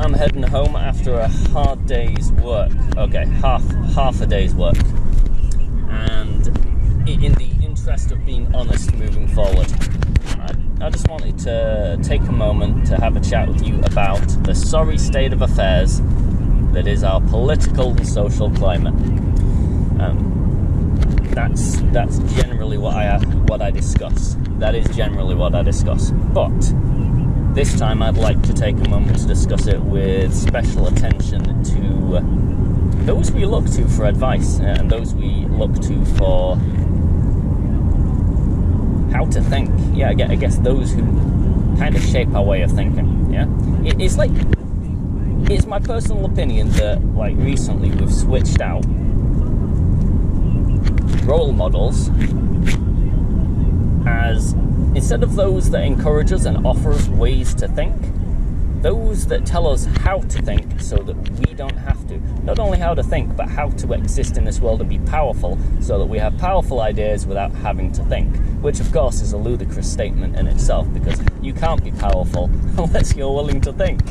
I'm heading home after a hard day's work. Okay, half a day's work. And in the interest of being honest moving forward, I just wanted to take a moment to have a chat with you about the sorry state of affairs that is our political and social climate. That's generally what I discuss. That is generally what I discuss. But this time I'd like to take a moment to discuss it with special attention to those we look to for advice and those we look to for how to think. Yeah, I guess those who kind of shape our way of thinking. Yeah, it's my personal opinion that like recently we've switched out role models as, instead of those that encourage us and offer us ways to think, those that tell us how to think so that we don't have to. Not only how to think, but how to exist in this world and be powerful so that we have powerful ideas without having to think. Which, of course, is a ludicrous statement in itself, because you can't be powerful unless you're willing to think.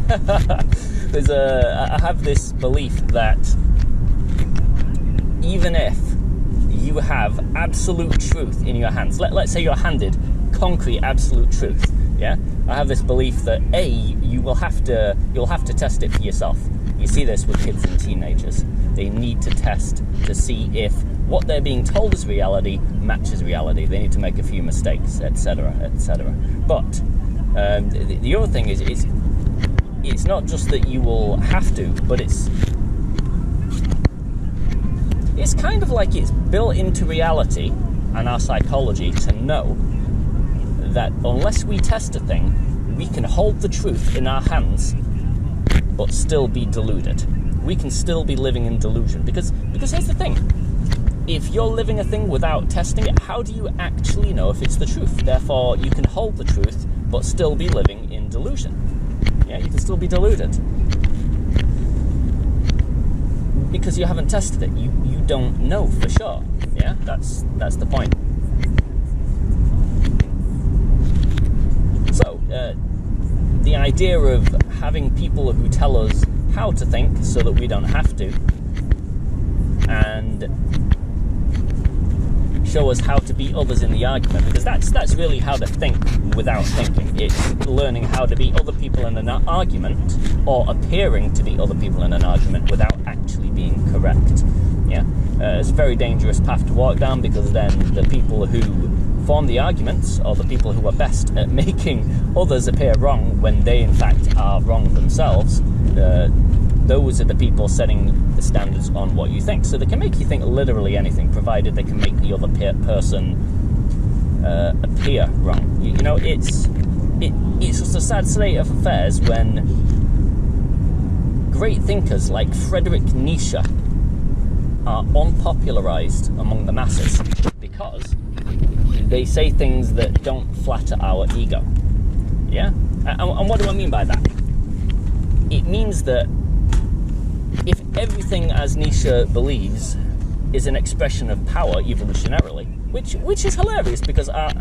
I have this belief that even if you have absolute truth in your hands, let's say you're handed concrete absolute truth, yeah? I have this belief that you'll have to test it for yourself. You see this with kids and teenagers. They need to test to see if what they're being told is reality matches reality. They need to make a few mistakes, etc., etc. But the other thing is it's not just that you will have to, but it's kind of like it's built into reality and our psychology to know that unless we test a thing, we can hold the truth in our hands but still be deluded. We can still be living in delusion. Because here's the thing. If you're living a thing without testing it, how do you actually know if it's the truth? Therefore, you can hold the truth but still be living in delusion. Yeah, you can still be deluded. Because you haven't tested it. You don't know for sure. Yeah, that's the point. So, the idea of having people who tell us how to think so that we don't have to, and show us how to beat others in the argument, because that's really how to think without thinking. It's learning how to beat other people in an argument, or appearing to beat other people in an argument without actually being correct. Yeah, it's a very dangerous path to walk down, because then the people who form the arguments, or the people who are best at making others appear wrong when they in fact are wrong themselves, those are the people setting the standards on what you think. So they can make you think literally anything, provided they can make the other person appear wrong. You know, it's just a sad state of affairs when great thinkers like Friedrich Nietzsche are unpopularized among the masses because they say things that don't flatter our ego. Yeah? And what do I mean by that? It means that if everything, as Nietzsche believes, is an expression of power evolutionarily, which is hilarious, because our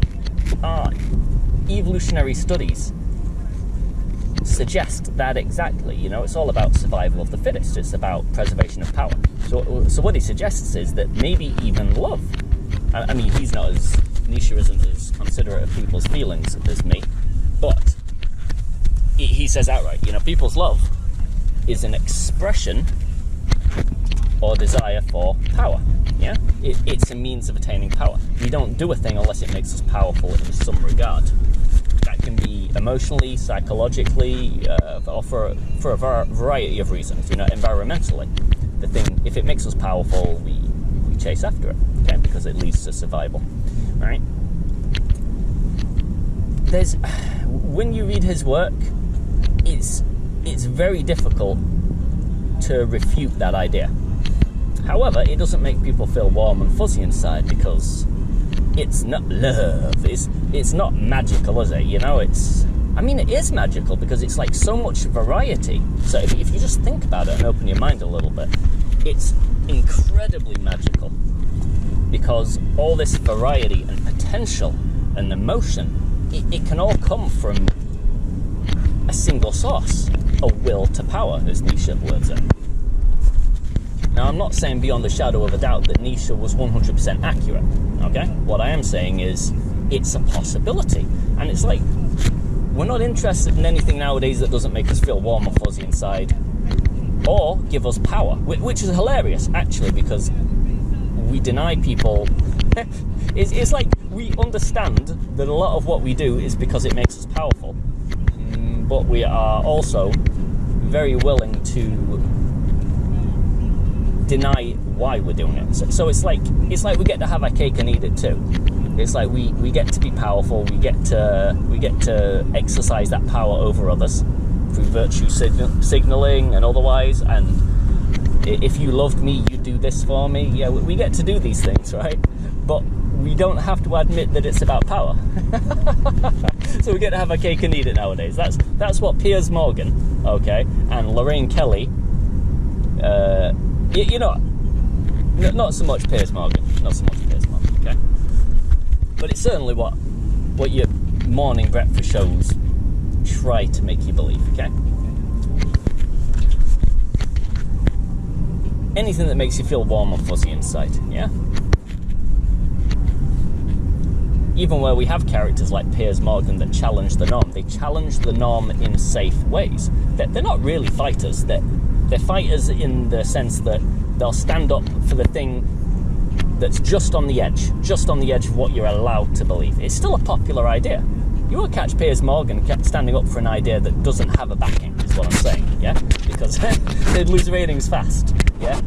evolutionary studies suggest that exactly. You know, it's all about survival of the fittest. It's about preservation of power. So what he suggests is that maybe even love. I mean, Nietzsche isn't as considerate of people's feelings as me, but he says outright, you know, people's love is an expression or desire for power. Yeah, it's a means of attaining power. We don't do a thing unless it makes us powerful in some regard. That can be emotionally, psychologically, or for a variety of reasons. You know, environmentally, the thing, if it makes us powerful, we chase after it. Okay, because it leads to survival. Right? When you read his work, it's very difficult to refute that idea. However, it doesn't make people feel warm and fuzzy inside, because it's not love. It's not magical, is it? You know, it is magical because it's like so much variety. So if you just think about it and open your mind a little bit, it's incredibly magical, because all this variety and potential and emotion, it can all come from a single source. a will to power, as Nietzsche words it. Now, I'm not saying beyond the shadow of a doubt that Nietzsche was 100% accurate, okay? What I am saying is it's a possibility. And it's like, we're not interested in anything nowadays that doesn't make us feel warm or fuzzy inside or give us power, which is hilarious, actually, because we deny people... it's like we understand that a lot of what we do is because it makes us powerful, but we are also very willing to deny why we're doing it. So it's like we get to have our cake and eat it too. It's like we get to be powerful. We get to exercise that power over others through virtue signaling and otherwise. And if you loved me, you'd do this for me. Yeah, we get to do these things, right? But we don't have to admit that it's about power. So we get to have our cake and eat it nowadays. That's what Piers Morgan, okay, and Lorraine Kelly. Not so much Piers Morgan. Okay. But it's certainly what your morning breakfast shows try to make you believe, okay? Anything that makes you feel warm and fuzzy inside, yeah? Even where we have characters like Piers Morgan that challenge the norm, they challenge the norm in safe ways. They're not really fighters. They're fighters in the sense that they'll stand up for the thing that's just on the edge of what you're allowed to believe. It's still a popular idea. You won't catch Piers Morgan standing up for an idea that doesn't have a backing, is what I'm saying, yeah? Because they'd lose ratings fast, yeah?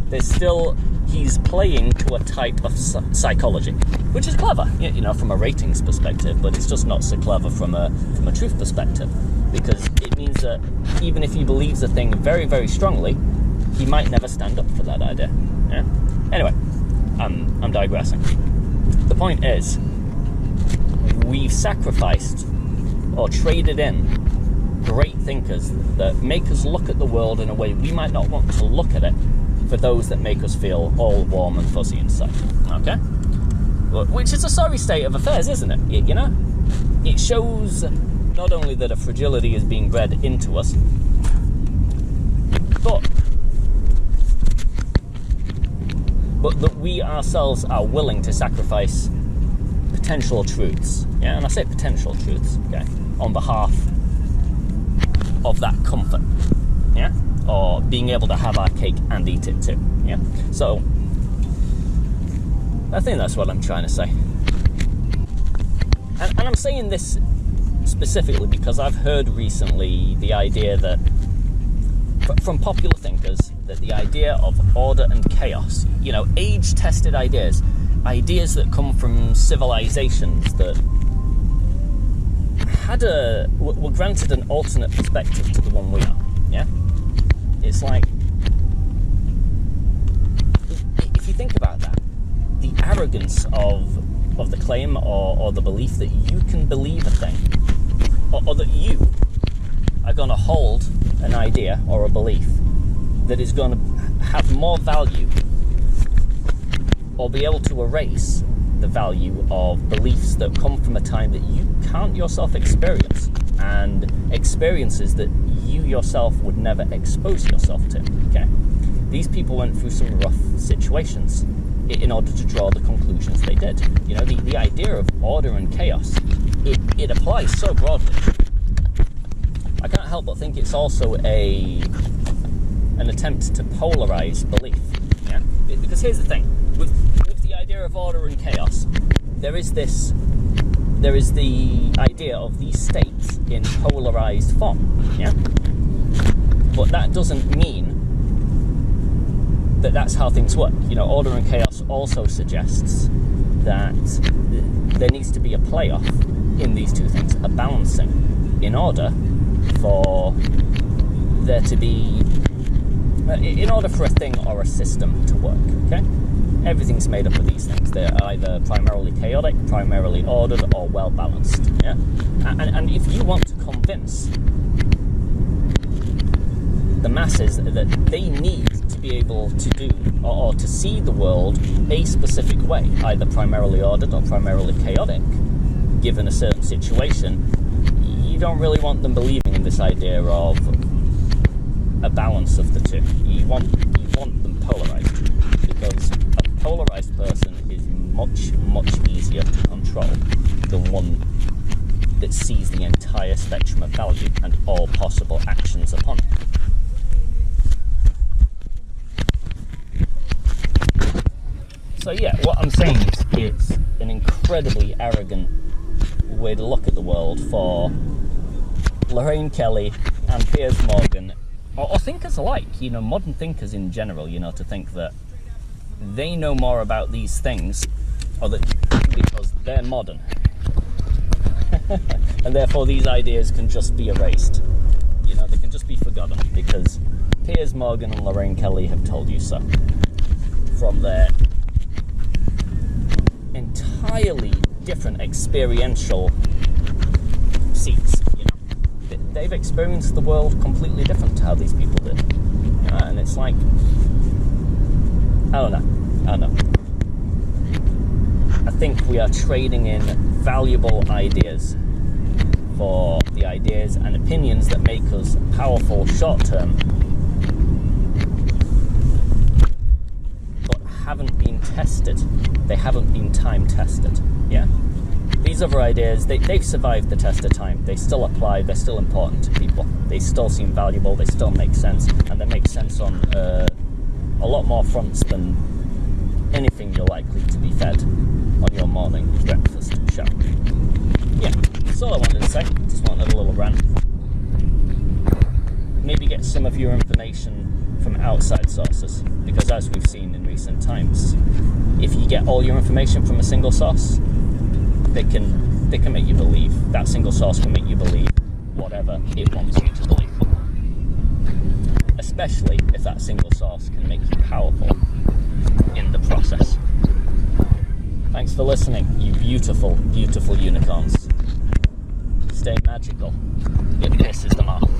He's playing to a type of psychology, which is clever, from a ratings perspective, but it's just not so clever from a truth perspective, because it means that even if he believes a thing very, very strongly, he might never stand up for that idea, yeah? Anyway, I'm digressing. The point is, we've sacrificed or traded in great thinkers that make us look at the world in a way we might not want to look at it for those that make us feel all warm and fuzzy inside, okay? Which is a sorry state of affairs, isn't it? It shows not only that a fragility is being bred into us, but that we ourselves are willing to sacrifice potential truths, yeah? And I say potential truths, okay, on behalf of that comfort, yeah? Or being able to have our cake and eat it too, yeah? So, I think that's what I'm trying to say. And I'm saying this specifically because I've heard recently the idea that, from popular thinkers, that the idea of order and chaos, age-tested ideas that come from civilizations that were granted an alternate perspective to the one we are, yeah? It's like, if you think about that, the arrogance of the claim or the belief that you can believe a thing, or that you are going to hold an idea or a belief that is going to have more value or be able to erase the value of beliefs that come from a time that you can't yourself experience, and experiences that you yourself would never expose yourself to, okay? These people went through some rough situations in order to draw the conclusions they did. The idea of order and chaos, it applies so broadly. I can't help but think it's also an attempt to polarize belief, yeah? Because here's the thing, with the idea of order and chaos, there is the idea of these states in polarized form, yeah? But that doesn't mean that that's how things work. Order and chaos also suggests that there needs to be a playoff in these two things, a balancing, in order for there to be, in order for a thing or a system to work, okay? Everything's made up of these things. They're either primarily chaotic, primarily ordered, or well-balanced, yeah? And if you want to convince the masses that they need to be able to do, or to see the world a specific way, either primarily ordered or primarily chaotic, given a certain situation, you don't really want them believing in this idea of a balance of the two. You want them polarized, because a polarized person is much easier to control than one that sees the entire spectrum of value and all possible actions upon it. So yeah, what I'm saying is it's an incredibly arrogant way to look at the world for Lorraine Kelly and Piers Morgan, or thinkers alike, modern thinkers in general, to think that they know more about these things, or that because they're modern, and therefore these ideas can just be erased. They can just be forgotten because Piers Morgan and Lorraine Kelly have told you so. From their entirely different experiential seats, they've experienced the world completely different to how these people did, and it's like, I don't know. I think we are trading in valuable ideas for the ideas and opinions that make us powerful short term, but haven't been tested. They haven't been time tested. Yeah. These other ideas, they've survived the test of time. They still apply, they're still important to people. They still seem valuable, they still make sense, and they make sense on a lot more fronts than anything you're likely to be fed on your morning breakfast show. Yeah, that's all I wanted to say. Just wanted a little rant. Maybe get some of your information from outside sources, because as we've seen in recent times, if you get all your information from a single source, they can make you believe. That single source can make you believe whatever it wants you to believe. Especially if that single source can make you powerful in the process. Thanks for listening, you beautiful, beautiful unicorns. Stay magical. It pisses them off.